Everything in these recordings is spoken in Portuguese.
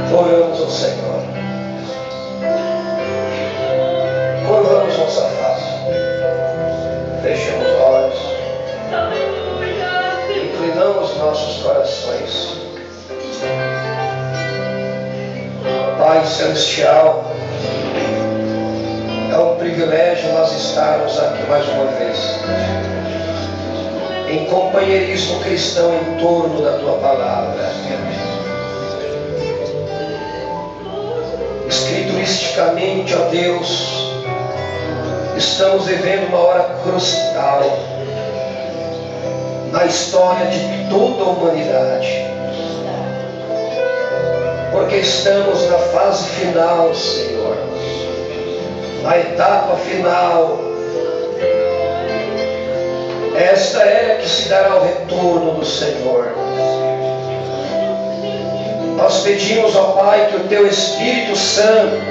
Oramos ao Senhor. Curvamos nossa face. Fechamos os olhos. Inclinamos nossos corações. Pai Celestial, é um privilégio nós estarmos aqui mais uma vez, em companheirismo cristão em torno da Tua Palavra. Escrituristicamente, ó Deus, estamos vivendo uma hora crucial na história de toda a humanidade, porque estamos na fase final, Senhor, na etapa final. Esta é que se dará o retorno do Senhor. Nós pedimos, ó Pai, que o Teu Espírito Santo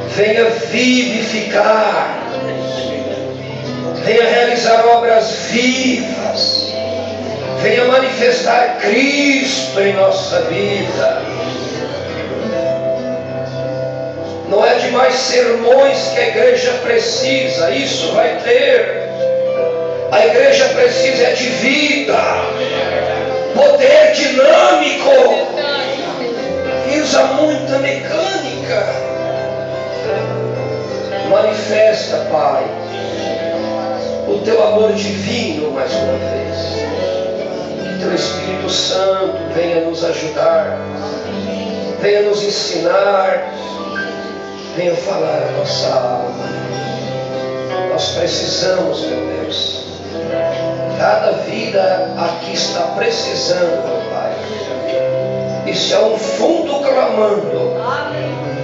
venha vivificar, venha realizar obras vivas, venha manifestar Cristo em nossa vida. Não é de mais sermões que a igreja precisa, isso vai ter. A igreja precisa é de vida, poder dinâmico, que usa muita mecânica. Manifesta, Pai, o Teu amor divino mais uma vez. Que Teu Espírito Santo venha nos ajudar, venha nos ensinar, venha falar a nossa alma. Nós precisamos, meu Deus. Cada vida aqui está precisando, meu Pai. E se há um fundo clamando,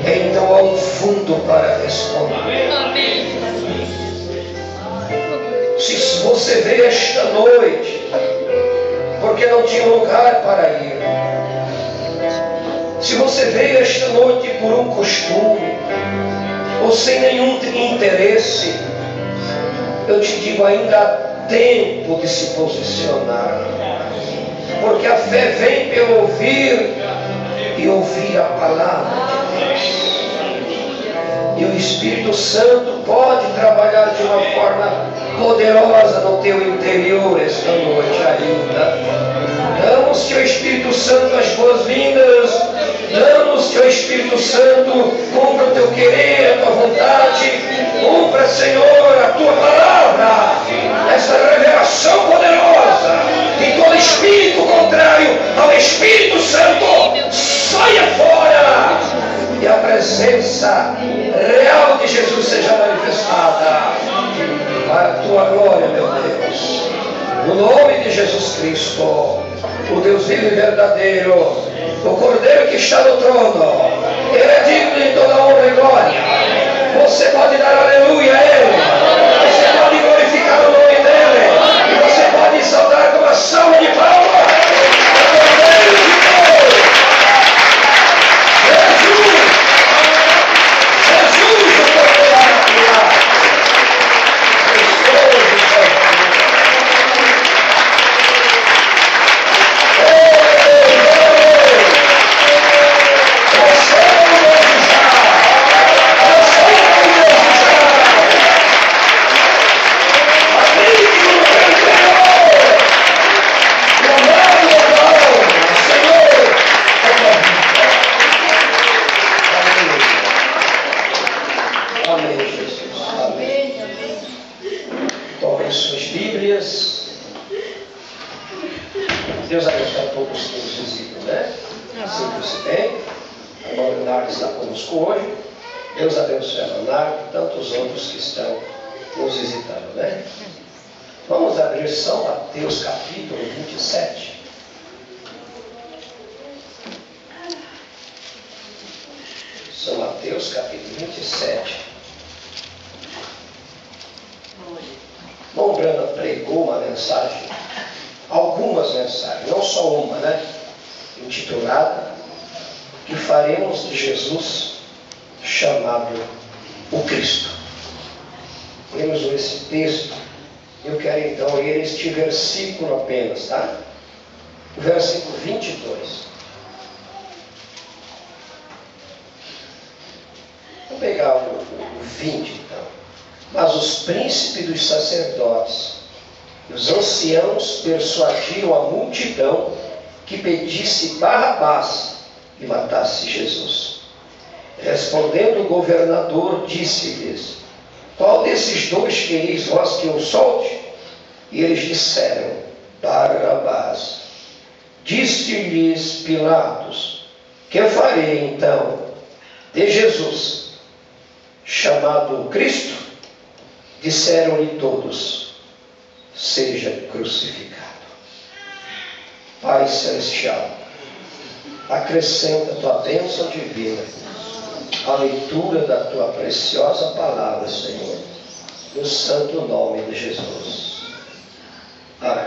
então há um fundo para responder. Se você veio esta noite porque não tinha lugar para ir, se você veio esta noite por um costume ou sem nenhum interesse, eu te digo, ainda há tempo de se posicionar, porque a fé vem pelo ouvir e ouvir a palavra de Deus. E o Espírito Santo pode trabalhar de uma forma poderosa no teu interior esta noite ainda. Damos-te ao Espírito Santo as boas-vindas. Damos-te ao Espírito Santo, cumpra o teu querer, a tua vontade. Cumpra, Senhor, a tua palavra, essa revelação poderosa. E todo espírito contrário ao Espírito Santo saia fora. E a presença real de Jesus seja manifestada para a tua glória, meu Deus. No nome de Jesus Cristo, o Deus vivo e verdadeiro, o Cordeiro que está no trono, Ele é digno de toda honra e glória. Você pode dar aleluia a Ele, você pode glorificar o nome dEle, e você pode saudar com uma salva de palmas. Cordeiro de Deus, Jesus, o Cordeiro da criança. suas Bíblias. Deus abençoe a todos que nos visitam, né? Sinta-se bem. A irmã Leonardo está conosco hoje. Deus abençoe a Leonardo e tantos outros que estão nos visitando, né? Vamos abrir São Mateus capítulo 27. São Mateus capítulo 27. Bom, Brana pregou uma mensagem, algumas mensagens, não só uma, né? Intitulada Que faremos de Jesus chamado o Cristo. Temos esse texto. Eu quero então ler este versículo apenas, tá? O versículo 22. Vou pegar o 20 então. Mas os príncipes dos sacerdotes e os anciãos persuadiram a multidão que pedisse Barrabás e matasse Jesus. Respondendo o governador, disse-lhes: Qual desses dois quereis vós que eu solte? E eles disseram: Barrabás. Disse-lhes Pilatos: Que farei então de Jesus, chamado Cristo? Disseram-lhe todos: Seja crucificado. Pai Celestial, acrescenta a tua bênção divina à leitura da tua preciosa palavra, Senhor, no santo nome de Jesus. Amém.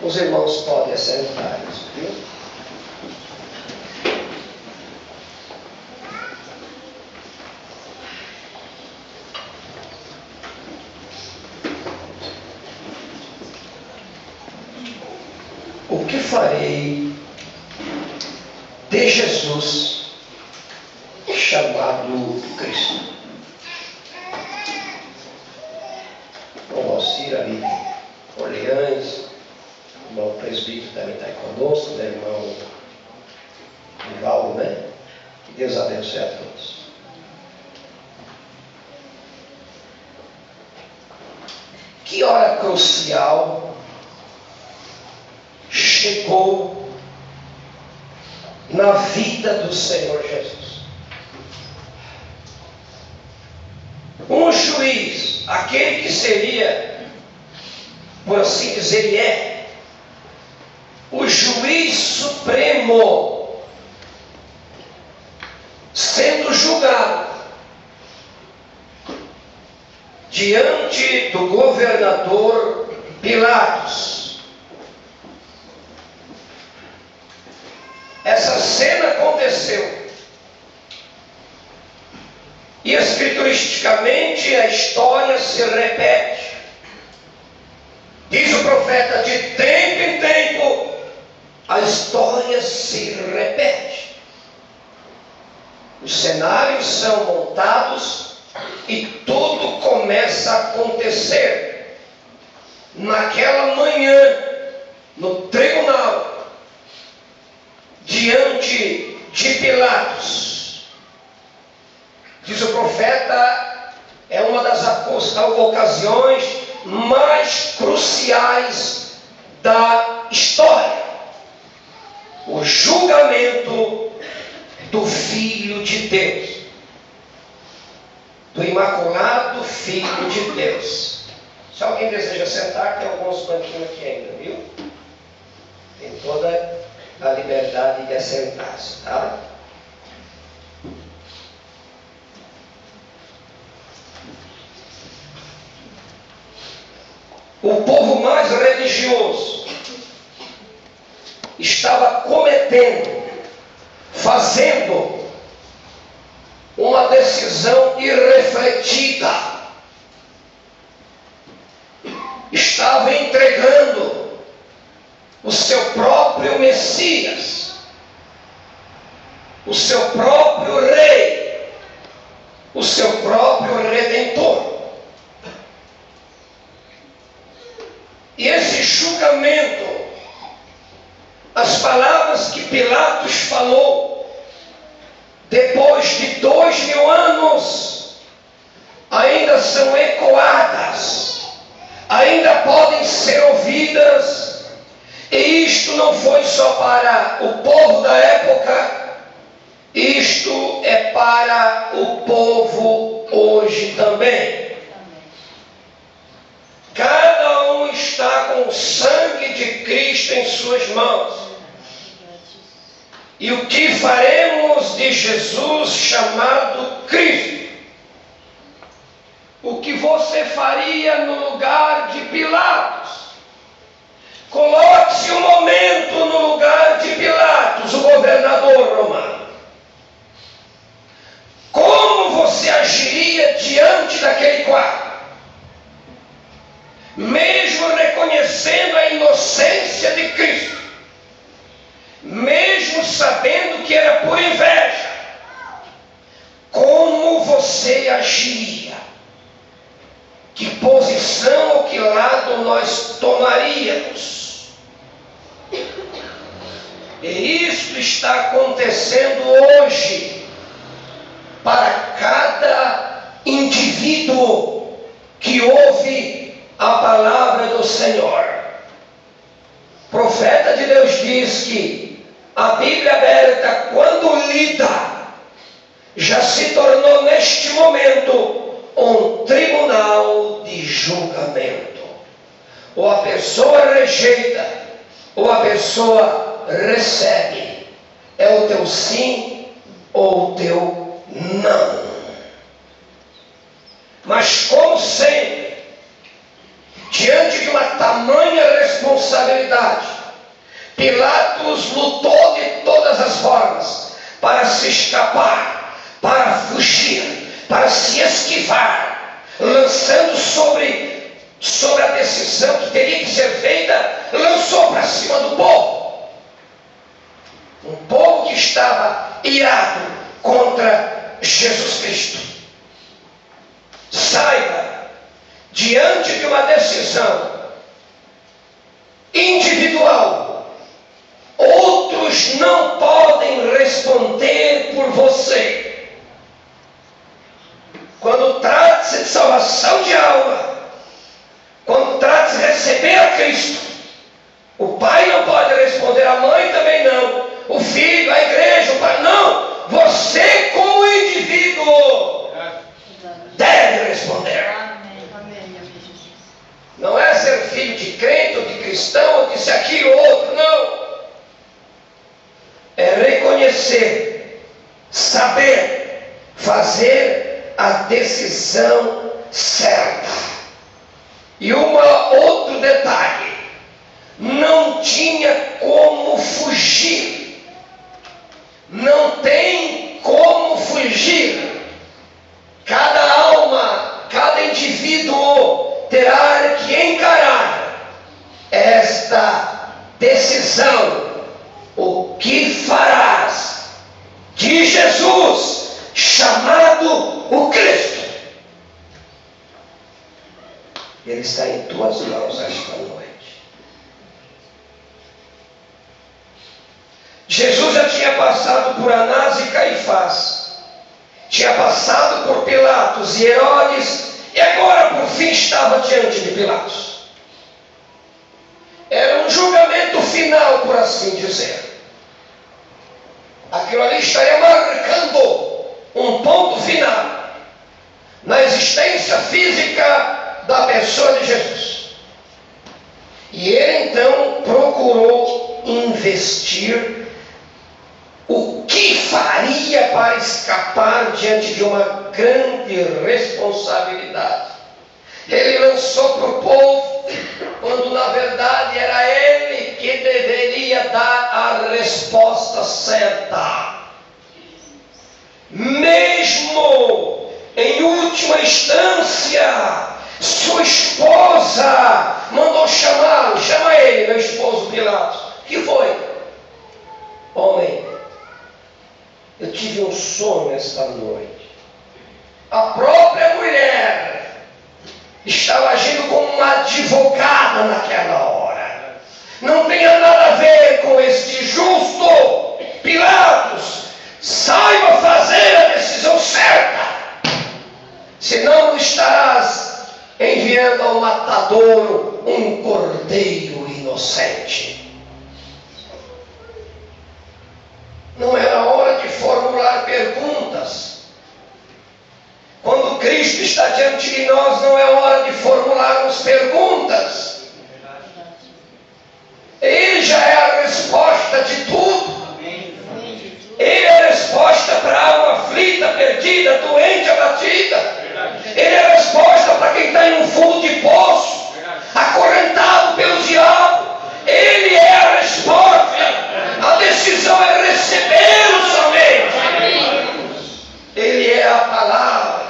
Os irmãos podem assentar-se, viu? O que farei de Jesus chamado Cristo? O Alcir ali, Orleães, o irmão presbítero também está aí conosco, né, irmão Rivaldo, né? Que Deus abençoe a todos. Que hora crucial chegou na vida do Senhor Jesus. Um juiz, aquele que seria, por assim dizer, ele é o juiz supremo, sendo julgado diante do governador Pilatos. Essa cena aconteceu. E escrituristicamente a história se repete. Diz o profeta: de tempo em tempo a história se repete. Os cenários são montados e tudo começa a acontecer. Naquela manhã, no tribunal, diante de Pilatos. Diz o profeta, é uma das ocasiões mais cruciais da história. O julgamento do Filho de Deus, do Imaculado Filho de Deus. Se alguém deseja sentar, tem alguns banquinhos aqui ainda, viu? Tem toda a liberdade de assentar-se, tá? O povo mais religioso estava cometendo, fazendo uma decisão irrefletida. Estava entregando o seu próprio Messias, o seu próprio Rei, o seu próprio Redentor. E esse julgamento, as palavras que Pilatos falou, depois de 2000 anos, ainda são ecoadas, ainda podem ser ouvidas, e isto não foi só para o povo da época, isto é para o povo hoje também. Cada um está com o sangue de Cristo em suas mãos. E o que faremos de Jesus chamado Cristo? O que você faria no lugar de Pilatos? Coloque-se um momento no lugar de Pilatos, o governador romano. Como você agiria diante daquele quadro? Mesmo reconhecendo a inocência de Cristo, mesmo sabendo que era por inveja, como você agiria? Que posição ou que lado nós tomaríamos? E isso está acontecendo hoje para cada indivíduo que ouve a palavra do Senhor. O profeta de Deus diz que a Bíblia aberta, quando lida, já se tornou neste momento um tribunal de julgamento. Ou a pessoa rejeita, ou a pessoa recebe. É o teu sim ou o teu não. Mas como sempre, diante de uma tamanha responsabilidade, Pilatos lutou de todas as formas para se escapar, para fugir, para se esquivar, lançando sobre a decisão que teria que ser feita, lançou para cima do povo. Um povo que estava irado contra Jesus Cristo. Saiba, diante de uma decisão individual, outros não podem responder por você. Quando trata-se de salvação de alma, quando trata-se de receber a Cristo, o pai não pode responder, a mãe também não, o filho, a igreja, o pai, não. Você como indivíduo deve responder. Não é ser filho de crente ou de cristão, ou disse aquilo ou outro, não. É reconhecer, saber, fazer a decisão certa. E outro detalhe, não tinha como fugir. Não tem como fugir. Cada alma, cada indivíduo terá que encarar esta decisão. O que farás de Jesus, chamado o Cristo? Ele está em tuas mãos esta noite. Jesus já tinha passado por Anás e Caifás, tinha passado por Pilatos e Herodes, e agora por fim estava diante de Pilatos. Era um julgamento final, por assim dizer. Aquilo ali estaria marcando um ponto final na existência física da pessoa de Jesus. E ele então procurou investir o que faria para escapar diante de uma grande responsabilidade. Ele lançou para o povo, quando na verdade era ele que deveria dar a resposta certa. Mesmo em última instância, sua esposa mandou chamá-lo. Chama ele, meu esposo Pilatos. O que foi? Homem, eu tive um sonho esta noite. A própria mulher estava agindo como uma advogada naquela hora. Não tenha nada a ver com este justo. Pilatos, saiba fazer a decisão certa, senão estarás enviando ao matador por um cordeiro inocente. Não era hora de formular perguntas. Quando Cristo está diante de nós, não é hora de formularmos perguntas. Ele já é a resposta de tudo. Ele é a resposta para a alma aflita, perdida, doente, abatida. Ele é a resposta para quem está em um fundo de poço, acorrentado pelo diabo. Ele é a resposta. A decisão é recebê-lo somente. Ele é a palavra.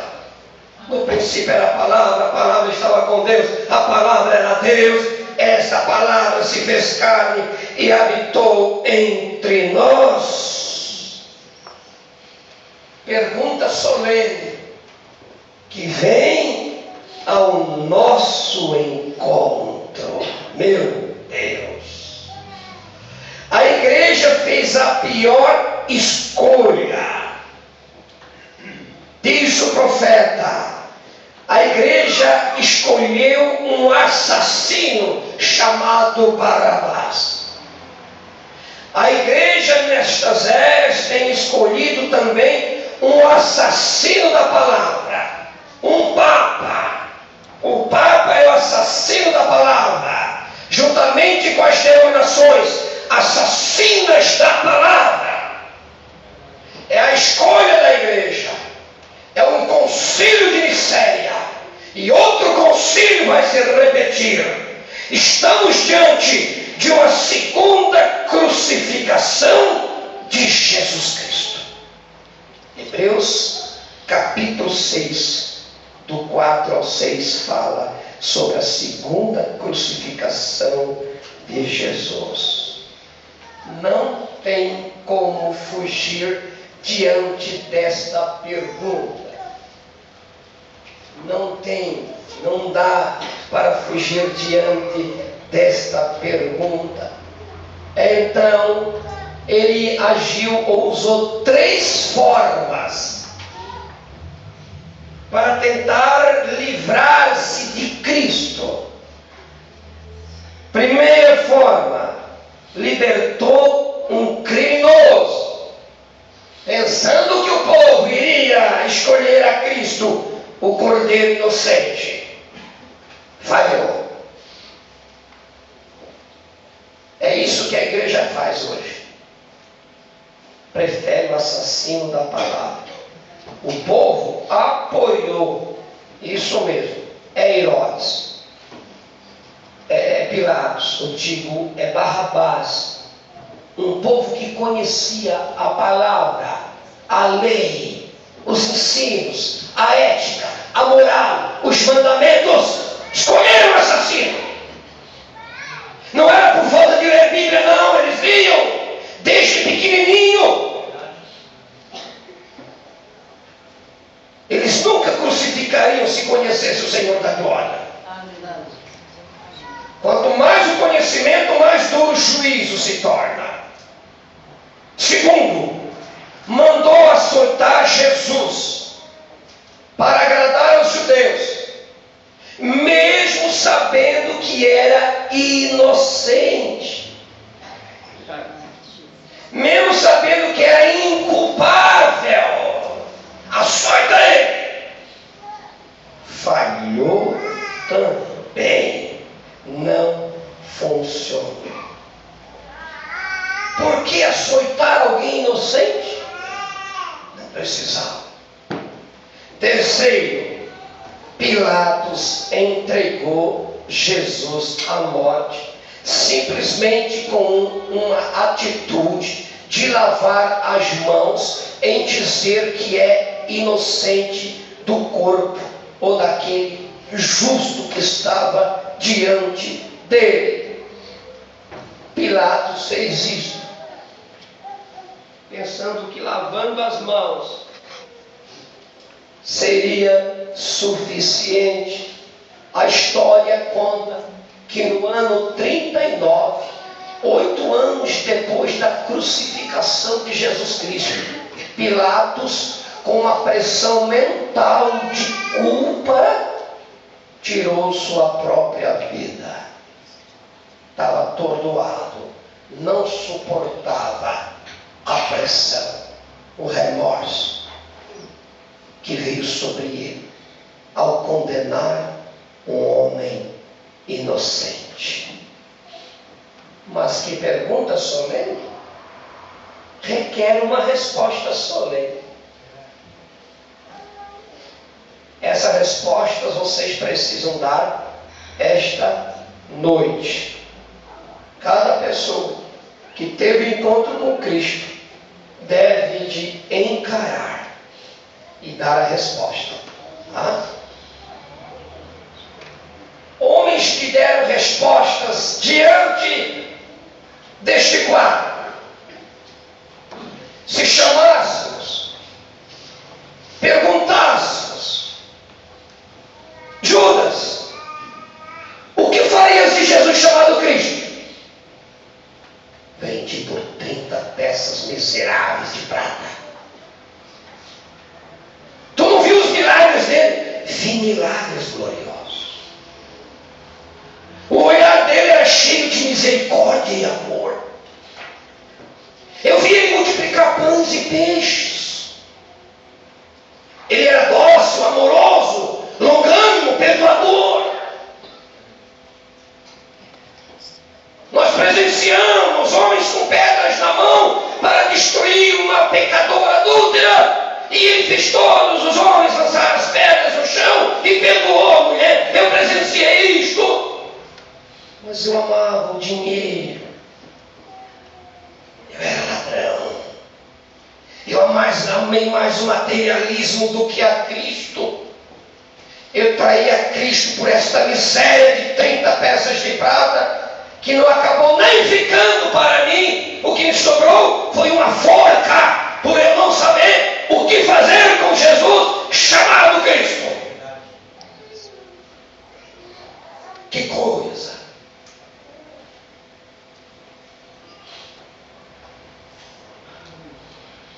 No princípio era a palavra estava com Deus, a palavra era Deus. Esta palavra se fez carne e habitou entre nós. Pergunta solene que vem ao nosso encontro. Meu Deus! A igreja fez a pior escolha. Diz o profeta. A igreja escolheu um assassino chamado Barrabás. A igreja nestas eras tem escolhido também um assassino da palavra, um papa. O papa é o assassino da palavra, juntamente com as denominações assassinas da palavra. É a escolha da igreja. É um concílio de Nicéia. E outro concílio vai se repetir. Estamos diante de uma segunda crucificação de Jesus Cristo. Hebreus capítulo 6, do 4 ao 6, fala sobre a segunda crucificação de Jesus. Não tem como fugir diante desta pergunta. Não dá para fugir diante desta pergunta. Então, ele agiu ou usou 3 formas para tentar livrar-se de Cristo. Primeira forma, libertou um criminoso, pensando que o povo iria escolher a Cristo, o cordeiro inocente. Falhou. É isso que a igreja faz hoje. Prefere o assassino da palavra. O povo apoiou. Isso mesmo. É Herodes. É Pilatos. Eu digo, é Barrabás. Um povo que conhecia a palavra, a lei, os ensinos, a ética, a moral, os mandamentos. Escolheram o assassino. Não era por falta de ler Bíblia, não. Eles liam desde pequenininho. Eles nunca crucificariam se conhecessem o Senhor da glória. Quanto mais o conhecimento, mais duro o juízo se torna. Segundo, mandou açoitar Jesus para agradar aos judeus, mesmo sabendo que era inocente, mesmo sabendo que era inculpável. Açoita ele. Falhou também. Não funcionou. Por que açoitar alguém inocente? Não precisava. Terceiro, Pilatos entregou Jesus à morte, simplesmente com uma atitude de lavar as mãos em dizer que é inocente do corpo ou daquele justo que estava diante dele. Pilatos fez isso, pensando que lavando as mãos seria suficiente. A história conta que no ano 39, 8 anos depois da crucificação de Jesus Cristo, Pilatos, com uma pressão mental de culpa, tirou sua própria vida. Estava atordoado, não suportava a pressão, o remorso que veio sobre ele ao condenar um homem inocente. Mas que pergunta solene requer uma resposta solene. Essa resposta vocês precisam dar esta noite. Cada pessoa que teve encontro com Cristo deve de encarar e dar a resposta. Tá? Homens que deram respostas diante deste quadro. Se chamássemos, perguntássemos, Judas, o que farias de Jesus chamado Cristo? Vendi por 30 peças miseráveis de prata. Tu não viu os milagres dele? Vi milagres gloriosos. O olhar dele era cheio de misericórdia e amor. Eu vi ele multiplicar pães e peixes. Ele era dócil, amoroso, longânimo, perdoador. Nós presenciamos homens com pedras na mão para destruir uma pecadora adúltera. E ele fez todos os homens lançar as pedras no chão e perdoou a mulher. Eu presenciei isto. Mas eu amava o dinheiro. Eu era ladrão. Eu amei mais o materialismo do que a Cristo. Eu traía Cristo por esta miséria de 30 peças de prata, que não acabou nem ficando para mim. O que me sobrou foi uma forca, por eu não saber o que fazer com Jesus chamado Cristo. Que coisa!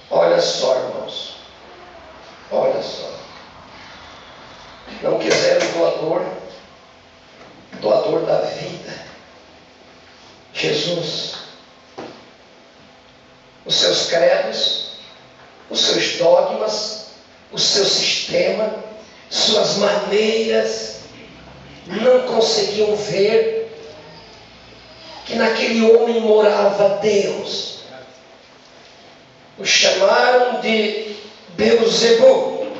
Olha só, irmãos. Olha só. Não quiseram doador da vida. Jesus. Os seus credos, os seus dogmas, o seu sistema, suas maneiras, não conseguiam ver que naquele homem morava Deus. O chamaram de Beelzebul.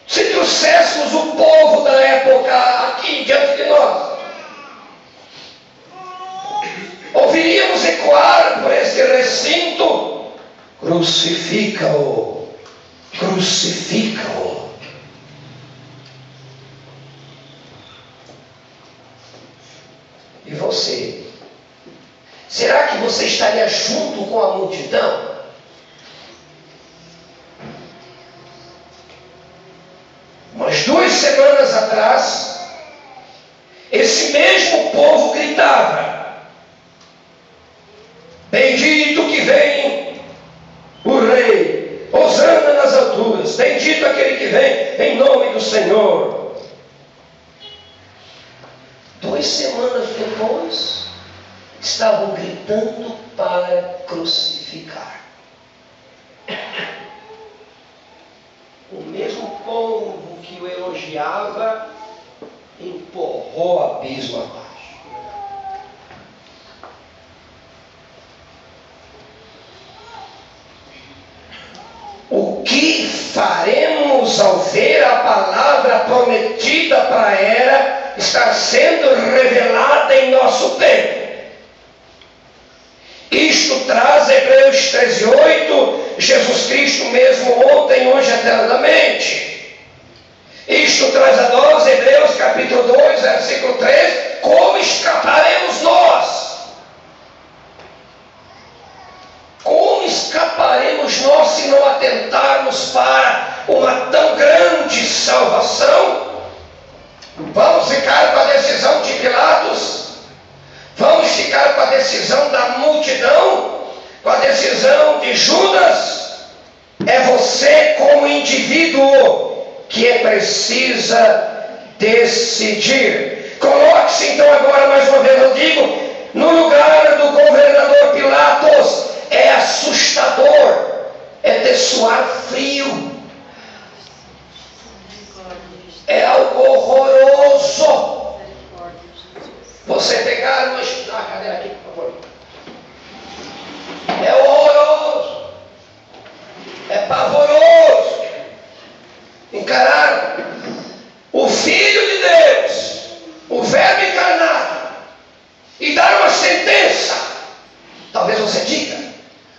Se trouxéssemos o povo da época aqui diante de nós, ouviríamos ecoar por esse recinto: crucifica-o, crucifica-o. E você? Será que você estaria junto com a multidão? Umas 2 semanas atrás, esse mesmo povo gritava: bendito que vem o Rei, hosana nas alturas, bendito aquele que vem em nome do Senhor. 2 semanas depois, estavam gritando para crucificar. O mesmo povo que o elogiava empurrou o abismo abaixo. O que faremos ao ver a palavra prometida para a era estar sendo revelada em nosso tempo? Isto traz Hebreus 13:8, Jesus Cristo mesmo ontem, hoje, eternamente. Isto traz a nós, Hebreus capítulo 2, versículo 3, como escaparemos nós? Como escaparemos nós se não atentarmos para uma tão grande salvação? Vamos ficar com a decisão de Pilatos? Vamos ficar com a decisão da multidão? Com a decisão de Judas? É você como indivíduo que precisa decidir. Coloque-se então agora, mais uma vez eu digo, no lugar do governador Pilatos. É assustador, é de suar frio, é algo horroroso. Você pegar uma cadeira aqui, por favor. É horroroso, é pavoroso encarar o Filho de Deus, o Verbo encarnado, e dar uma sentença. Talvez você diga,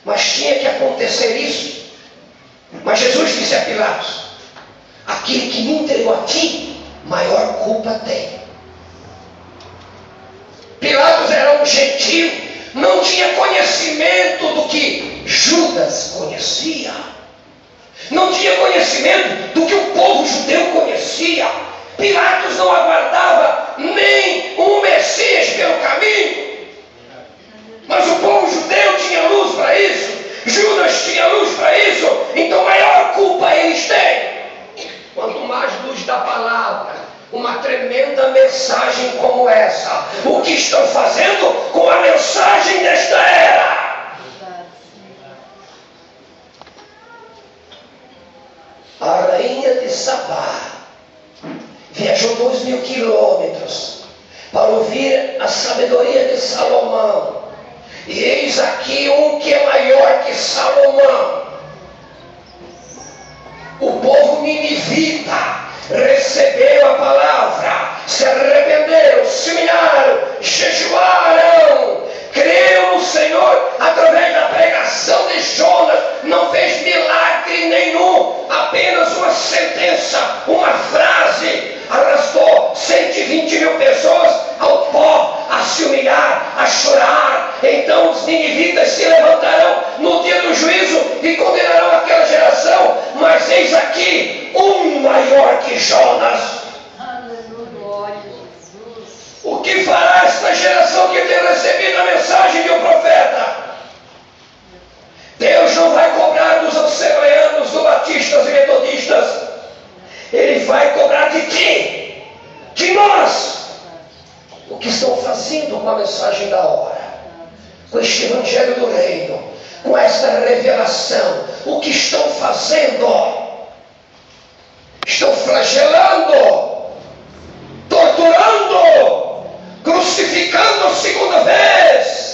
mas tinha que acontecer isso. Mas Jesus disse a Pilatos: aquele que me entregou a ti, maior culpa tem. Pilatos era um gentil, não tinha conhecimento do que Judas conhecia, não tinha conhecimento do que o povo judeu conhecia. Pilatos não aguardava nem um Messias pelo caminho, mas o povo judeu tinha luz para isso, Judas tinha luz para isso, então maior culpa eles têm. Quanto mais luz da palavra, uma tremenda mensagem como essa, o que estão fazendo com a mensagem desta era? A rainha de Sabá viajou 2.000 quilômetros para ouvir a sabedoria de Salomão. E eis aqui um que é maior que Salomão. O povo ninivita recebeu a palavra, se arrependeram, se humilharam, jejuaram, creram no Senhor através da pregação de Jonas. Não fez milagre nenhum, apenas uma sentença, uma frase, arrastou 120.000 pessoas ao pó, a se humilhar, a chorar. Então os ninivitas se levantarão no dia do juízo e condenarão aquela geração. Mas eis aqui um maior que Jonas. Aleluia, Jesus. O que fará esta geração que tem recebido a mensagem de um profeta? Deus não vai cobrar dos assembleanos, dos batistas e metodistas. Ele vai cobrar de ti, de nós, o que estão fazendo com a mensagem da hora, com este evangelho do reino, com esta revelação. O que estão fazendo? Estão flagelando, torturando, crucificando a segunda vez.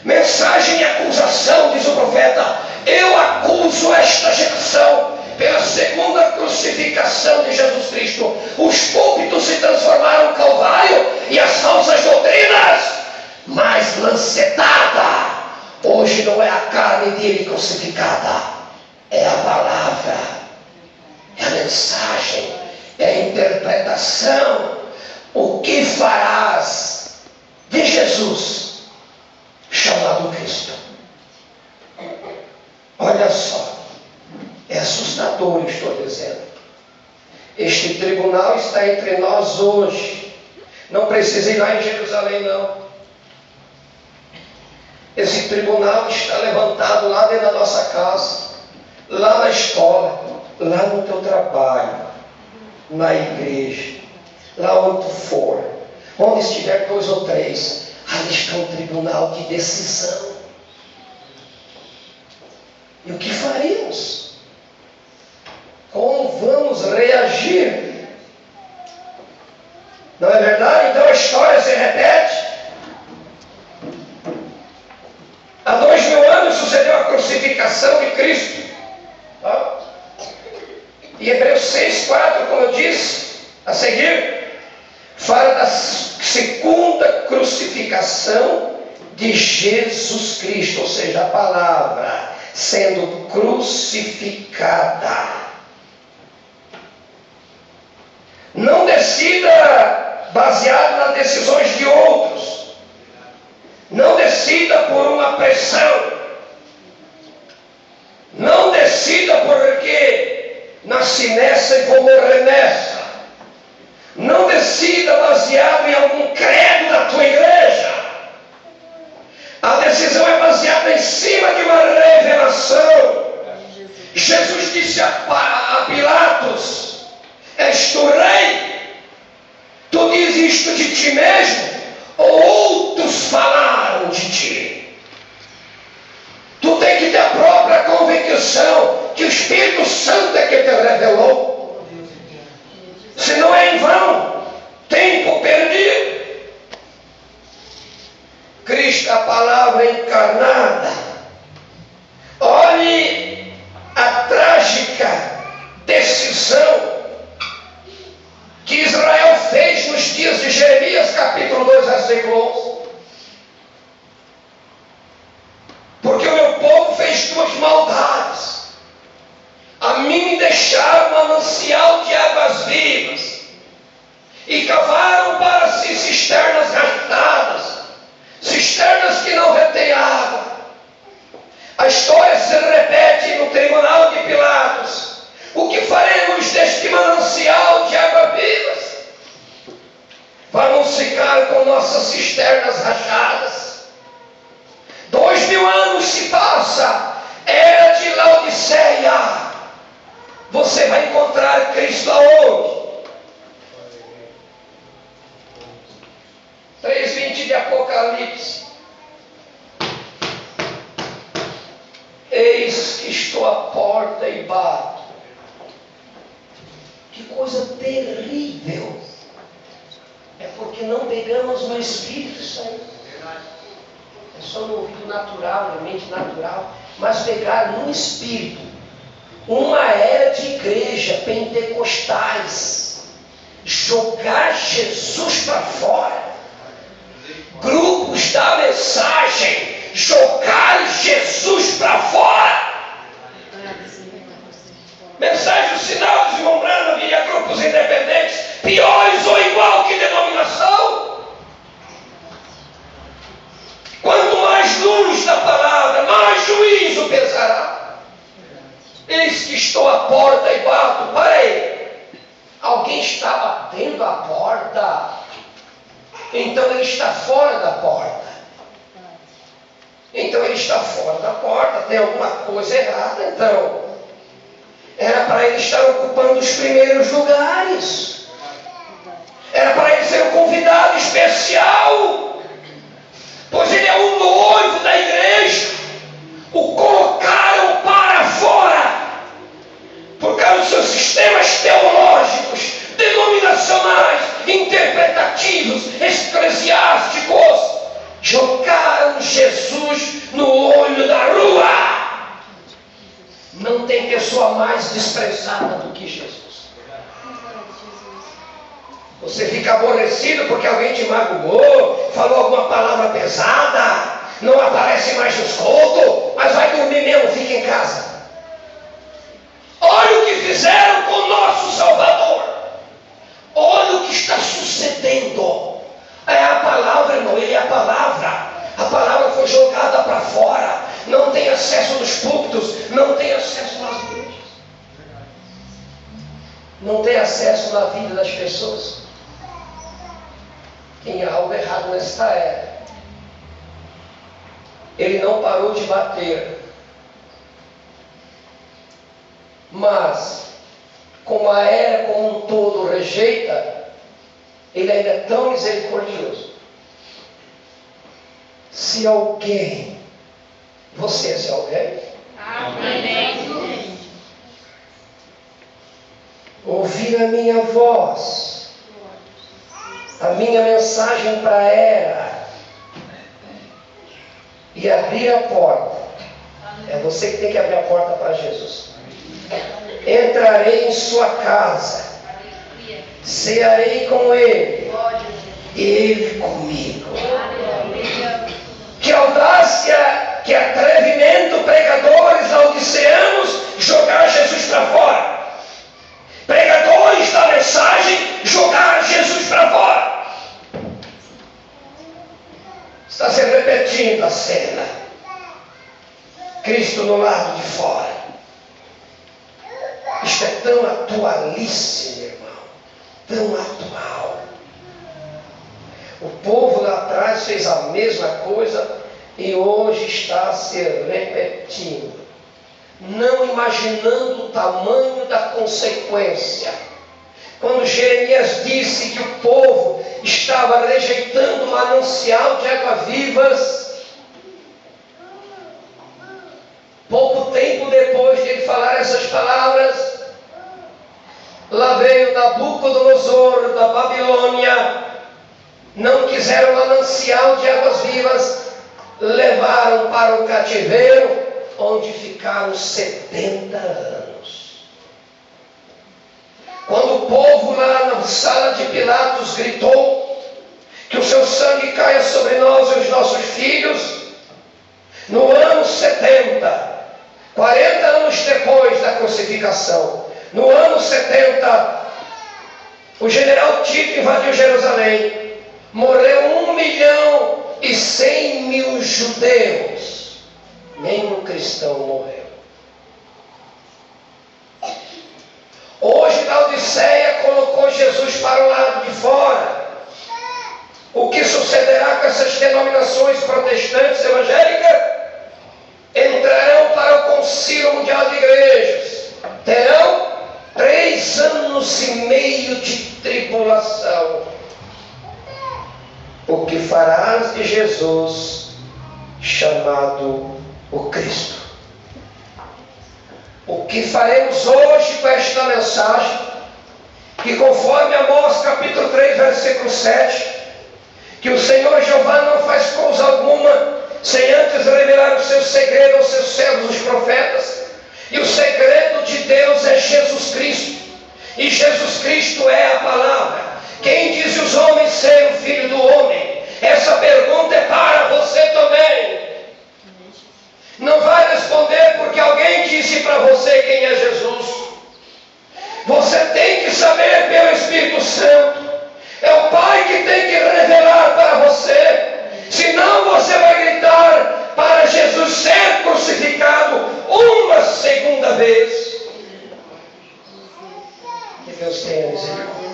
Mensagem e acusação, diz o profeta: eu acuso esta geração pela segunda crucificação de Jesus Cristo. Os púlpitos se transformaram em calvário e as falsas doutrinas mais lancetada. Hoje não é a carne dele crucificada, é a palavra, é a mensagem, é a interpretação. O que farás de Jesus, chamado Cristo? Olha só, é assustador, estou dizendo. Este tribunal está entre nós hoje. Não precisa ir lá em Jerusalém, não. Esse tribunal está levantado lá dentro da nossa casa, lá na escola, lá no teu trabalho, na igreja, lá onde tu for, onde estiver 2 ou 3, ali está um tribunal de decisão. E o que faremos? Como vamos reagir? Não é verdade? Então a história se repete. Há 2000 anos sucedeu a crucificação de Cristo. E Hebreus 6,4, como eu disse, a seguir, fala da segunda crucificação de Jesus Cristo, ou seja, a palavra sendo crucificada. Não decida baseado nas decisões de outros. Não decida por uma pressão. Não decida porque nasci nessa e vou morrer nessa. Não decida baseado em algum credo da tua igreja. A decisão é baseada em cima de uma revelação. Jesus disse a Pilatos: és tu rei? Tu dizes isto de ti mesmo? Ou outros falaram de ti? Tu tem que ter a própria convicção que o Espírito Santo é que te revelou. Senão é em vão, tempo perdido. Cristo, a palavra encarnada. Olhe a trágica decisão que Israel fez nos dias de Jeremias, capítulo 2, versículo 11. Porque o meu povo fez duas maldades. A mim me deixaram um manancial de águas vivas, e cavaram para si cisternas rachadas, cisternas que não retêm água. A história se repete no tribunal de Pilatos. O que faremos deste manancial de águas vivas? Vamos ficar com nossas cisternas rachadas. 2000 anos se passa, era de Laodiceia. Você vai encontrar Cristo aonde? 3:20 de Apocalipse. Eis que estou à porta e bato. Que coisa terrível. É porque não pegamos no Espírito Santo. É só no ouvido natural, na mente natural. Mas pegar no Espírito. Uma era de igreja, pentecostais. Jogar Jesus para fora. Grupos da mensagem. Jogar Jesus para fora. Mensagem do sinal dos irmãos Branham via grupos independentes, piores ou igual que denominação. Quanto mais luz da palavra, mais juízo pesará. Eis que estou à porta e bato. Parei. Alguém está batendo a porta. Então ele está fora da porta. Então ele está fora da porta. Tem alguma coisa errada. Então era para ele estar ocupando os primeiros lugares. Era para ele ser um convidado especial. Pois ele é o noivo da igreja. O colocaram para fora. Por causa dos seus sistemas teológicos, denominacionais, interpretativos, eclesiásticos. Jogaram Jesus no olho da rua. Não tem pessoa mais desprezada do que Jesus. Você fica aborrecido porque alguém te magoou, falou alguma palavra pesada, não aparece mais nos cultos, mas vai dormir mesmo, fica em casa. Olha o que fizeram com o nosso Salvador. Olha o que está sucedendo. É a palavra, irmão, ele é a palavra. A palavra foi jogada para fora. Não tem acesso nos púlpitos, não tem acesso nas igrejas. Não tem acesso na vida das pessoas. Tem algo errado nesta era. Ele não parou de bater. Mas, como a era como um todo rejeita, ele ainda é tão misericordioso. Se alguém, você é alguém? Amém. Ouvir a minha voz, a minha mensagem para a era, e abrir a porta. É você que tem que abrir a porta para Jesus. Entrarei em sua casa, cearei com ele, e ele comigo. Que audácia, que atrevimento, pregadores laodiceanos, jogar Jesus para fora. Pregadores da mensagem, jogar Jesus para fora. Está se repetindo a cena. Cristo no lado de fora. Isto é tão atualíssimo, irmão. Tão atual. O povo lá atrás fez a mesma coisa e hoje está se repetindo. não imaginando o tamanho da consequência. Quando Jeremias disse que o povo estava rejeitando o manancial de águas vivas, pouco tempo depois de ele falar essas palavras, lá veio Nabucodonosor da Babilônia, não quiseram manancial de águas vivas, levaram para o cativeiro, onde ficaram 70 anos. Quando o povo lá na sala de Pilatos gritou que o seu sangue caia sobre nós e os nossos filhos, no ano 70, 40 anos depois da crucificação, no ano 70, o general Tito invadiu Jerusalém, morreu 1.100.000 judeus, nenhum cristão morreu. Hoje Laodiceia colocou Jesus para o lado de fora. O que sucederá com essas denominações protestantes evangélicas? Entrarão para o Concílio Mundial de Igrejas, terão 3 anos e meio de tribulação. O que farás de Jesus, chamado o Cristo? O que faremos hoje com esta mensagem? Que conforme Amós capítulo 3, versículo 7, que o Senhor Jeová não faz coisa alguma sem antes revelar o seu segredo aos seus servos, os profetas. E o segredo de Deus é Jesus Cristo. E Jesus Cristo é a palavra. Quem diz os homens ser o Filho do Homem? Essa pergunta é para você também. Não vai responder porque alguém disse para você quem é Jesus. Você tem que saber pelo Espírito Santo. É o Pai que tem que revelar para você. Senão você vai gritar para Jesus ser crucificado uma segunda vez. Que Deus tenha misericórdia.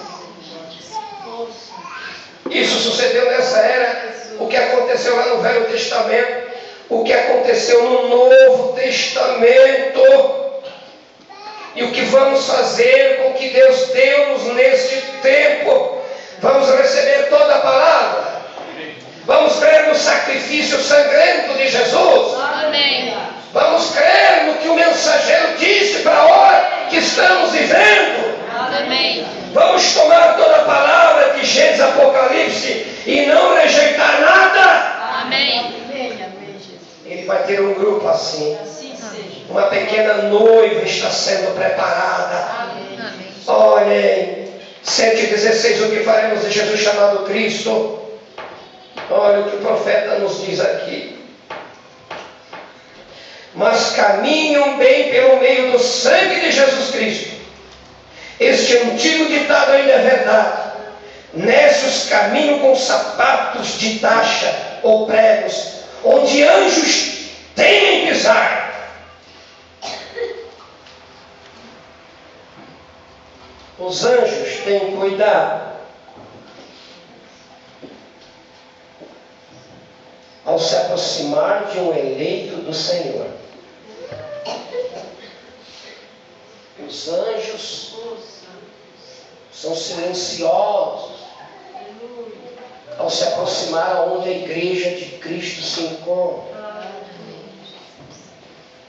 Isso sucedeu nessa era. O que aconteceu lá no Velho Testamento, o que aconteceu no Novo Testamento, e o que vamos fazer com o que Deus deu-nos neste tempo. Vamos receber toda a palavra. Vamos crer no sacrifício sangrento de Jesus. Amém. Vamos crer no que o mensageiro disse para a hora que estamos vivendo. Amém. Vamos tomar toda a palavra de Gênesis, Apocalipse e não rejeitar nada. Amém. Ele vai ter um grupo assim. Assim seja. Uma pequena noiva está sendo preparada. Amém. Olhem, 116, o que faremos de Jesus chamado Cristo? Olha o que o profeta nos diz aqui. Mas caminham bem pelo meio do sangue de Jesus Cristo. Este antigo ditado ainda é verdade. Necios caminham com sapatos de taxa ou pregos, onde anjos temem pisar. Os anjos têm cuidado ao se aproximar de um eleito do Senhor. Os anjos são silenciosos ao se aproximar aonde a igreja de Cristo se encontra.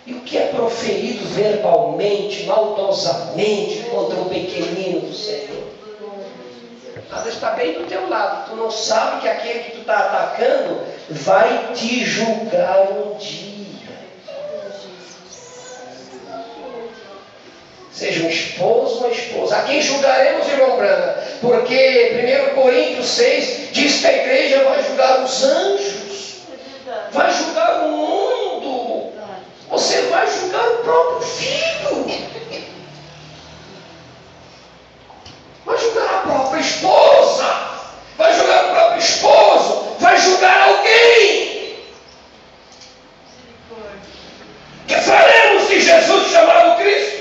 E o que é proferido verbalmente, maldosamente contra o pequenino do Senhor? Às vezes está bem do teu lado. Tu não sabe que aquele que tu está atacando vai te julgar um dia. Seja um esposo ou uma esposa. A quem julgaremos, irmão Brana? Porque 1 Coríntios 6 diz que a igreja vai julgar os anjos. Vai julgar o mundo. Você vai julgar o próprio filho. Vai julgar a própria esposa. Vai julgar o próprio esposo. Vai julgar alguém. Que faremos de Jesus chamado Cristo?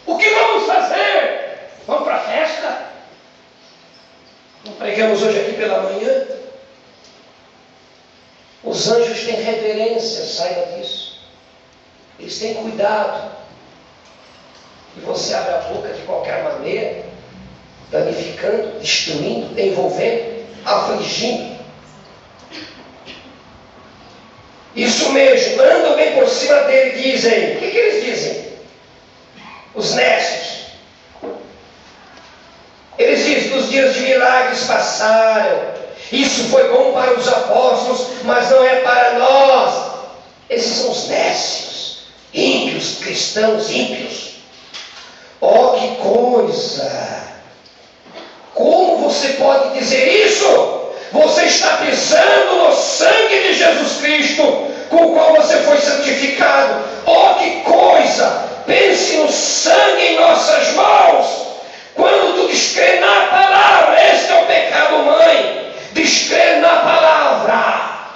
O que vamos fazer? Vamos para a festa? Não pregamos hoje aqui pela manhã? Os anjos têm reverência, saiba disso. Eles têm cuidado. E você abre a boca de qualquer maneira, danificando, destruindo, envolvendo, afligindo. Isso mesmo, andam bem por cima dele e dizem, o que eles dizem? Os nécios. Eles dizem, os dias de milagres passaram. Isso foi bom para os apóstolos, mas não é para nós. Esses são os nécios, ímpios, cristãos ímpios. Oh, que coisa! Como você pode dizer isso? Você está pisando no sangue de Jesus Cristo, com o qual você foi santificado. Oh, que coisa! Pense no sangue em nossas mãos. Quando tu descrê na palavra, este é o pecado mãe. Descrer na palavra.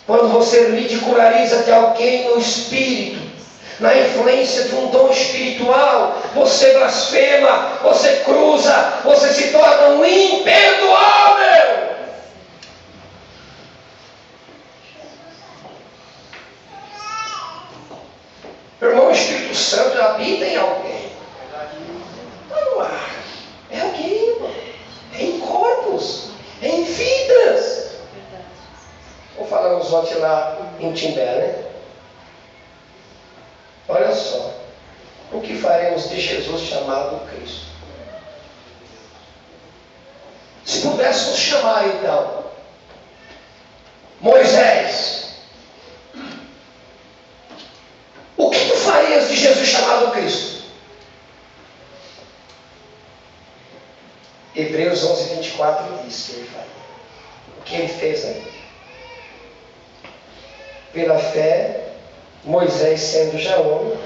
Quando você ridiculariza de alguém no espírito, na influência de um dom espiritual, você blasfema, você cruza, você se torna um imperdoável. Irmão, o Espírito Santo habita em alguém. Não há. É alguém, irmão. É em corpos, é em vidas. Vou falar uns votos lá em Timbé, né? Olha só, o que faremos de Jesus chamado Cristo? Se pudéssemos chamar então Moisés, o que tu farias de Jesus chamado Cristo? Hebreus 11:24 diz que ele faria. O que ele fez aí? Pela fé, Moisés, sendo já homem,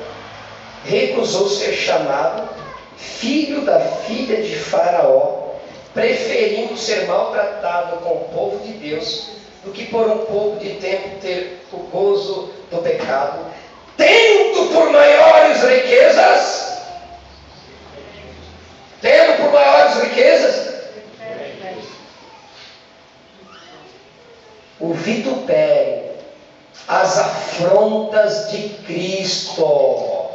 recusou ser chamado filho da filha de Faraó, preferindo ser maltratado com o povo de Deus, do que por um pouco de tempo ter o gozo do pecado, tendo por maiores riquezas, o vitupério, as afrontas de Cristo.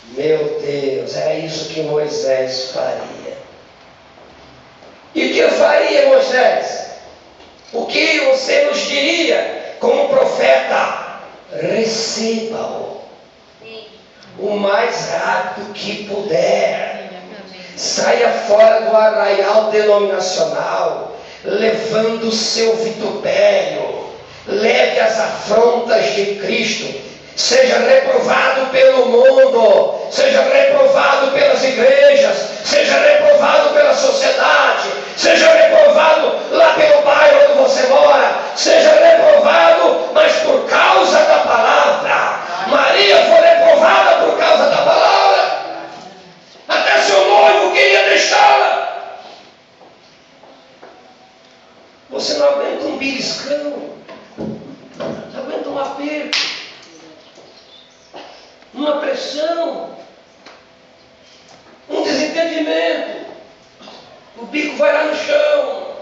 Meu Deus, era isso que Moisés faria. E o que faria Moisés? O que você nos diria como profeta? Receba-o o mais rápido que puder. Saia fora do arraial denominacional, levando o seu vitupério. Leve as afrontas de Cristo. Seja reprovado pelo mundo, seja reprovado pelas igrejas, seja reprovado pela sociedade, seja reprovado lá pelo bairro onde você mora, seja reprovado, mas por causa da palavra. Maria foi reprovada por causa da palavra. Até seu noivo queria deixá-la. Você não aguenta um beliscão, não aguenta um aperto, uma pressão, um desentendimento, o bico vai lá no chão,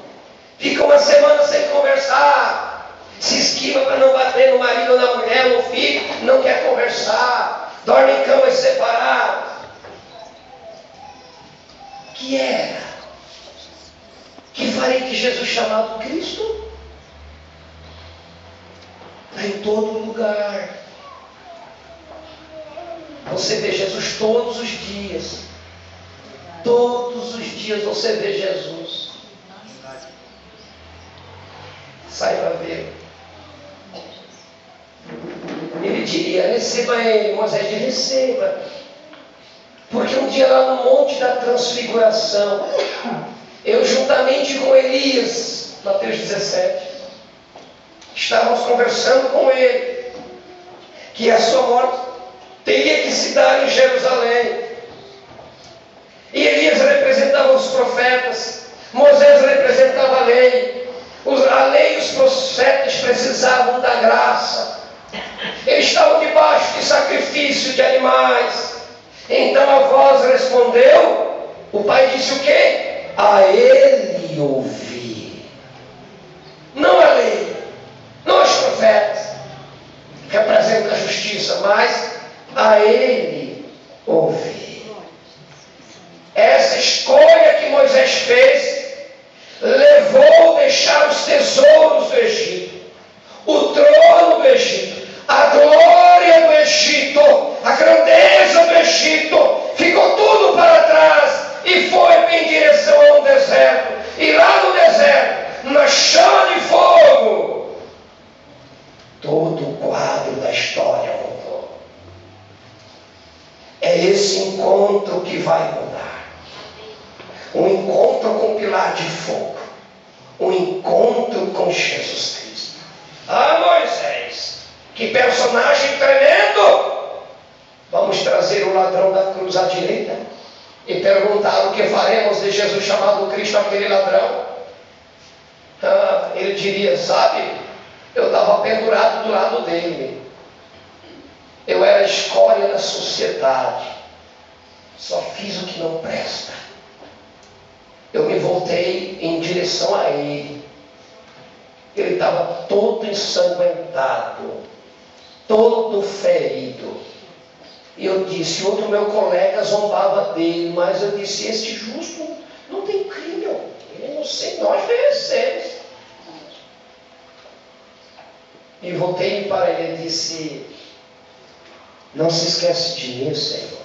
fica uma semana sem conversar, se esquiva para não bater no marido ou na mulher, no filho, não quer conversar, dorme em camas separadas. Que era? Que farei de Jesus chamado Cristo? Está em todo lugar. Você vê Jesus todos os dias. Todos os dias você vê Jesus. Sai para ver. Ele diria, receba ele. Moisés diz, receba. Porque um dia lá no Monte da Transfiguração, eu juntamente com Elias, Mateus 17, estávamos conversando com ele, que a sua morte teria que se dar em Jerusalém. E Elias representava os profetas, Moisés representava a lei. A lei e os profetas precisavam da graça. Eles estavam debaixo de sacrifício de animais. Então a voz respondeu, o pai disse o quê? A ele ouvi. Não a lei, não os profetas. representa a justiça, mas a Ele ouvir. Essa escolha que Moisés fez levou a deixar os tesouros do Egito, o trono do Egito, a glória do Egito, a grandeza do Egito, ficou tudo para trás e foi em direção a um deserto. E lá no deserto, na chama de fogo, todo o quadro da história mudou. É esse encontro que vai mudar. Um encontro com o pilar de fogo. Um encontro com Jesus Cristo. Ah, Moisés, que personagem tremendo! Vamos trazer o ladrão da cruz à direita e perguntar o que faremos de Jesus chamado Cristo, aquele ladrão. Ele diria, sabe, eu estava pendurado do lado dele. Eu era a escória da sociedade. Só fiz o que não presta. Eu me voltei em direção a ele. Ele estava todo ensanguentado, todo ferido. E eu disse, outro meu colega zombava dele, mas eu disse, este justo não tem crime, ele é inocente, nós merecemos. E voltei para ele e disse, não se esquece de mim, Senhor.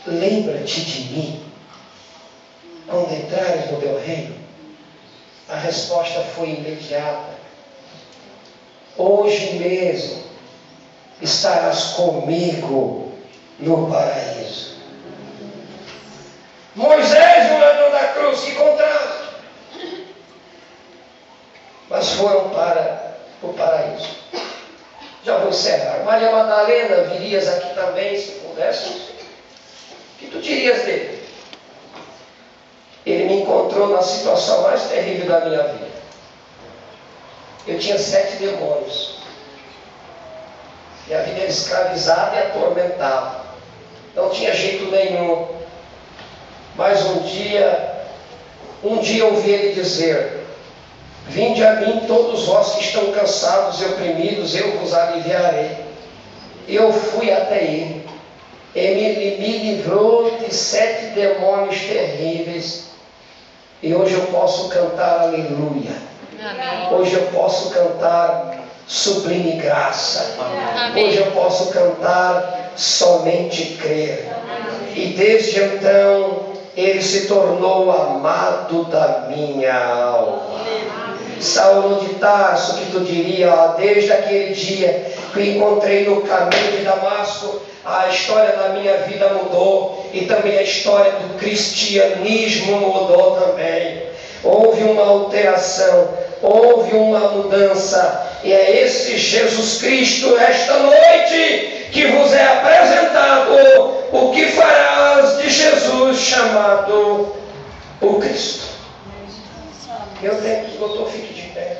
Lembra-te de mim quando entrares no teu reino. A resposta foi imediata. Hoje mesmo estarás comigo no paraíso. Moisés e o ladrão da cruz, que contraste. Mas foram para o paraíso. Já vou encerrar. Maria Madalena, virias aqui também, se pudesse? O que tu dirias dele? Ele me encontrou na situação mais terrível da minha vida. Eu tinha 7 demônios. Minha vida era escravizada e atormentada. Não tinha jeito nenhum. Mas um dia ouvi ele dizer, vinde a mim todos vós que estão cansados e oprimidos, eu vos aliviarei. Eu fui até ele. Ele me livrou de 7 demônios terríveis. E hoje eu posso cantar aleluia. Amém. Hoje eu posso cantar sublime graça. Amém. Hoje eu posso cantar somente crer. Amém. E desde então ele se tornou amado da minha alma. Saulo de Tarso, que tu diria, desde aquele dia que eu encontrei no caminho de Damasco, a história da minha vida mudou e também a história do cristianismo mudou também. Houve uma alteração, houve uma mudança, e é esse Jesus Cristo esta noite que vos é apresentado. O que farás de Jesus chamado o Cristo? Meu tempo esgotou, fique de pé.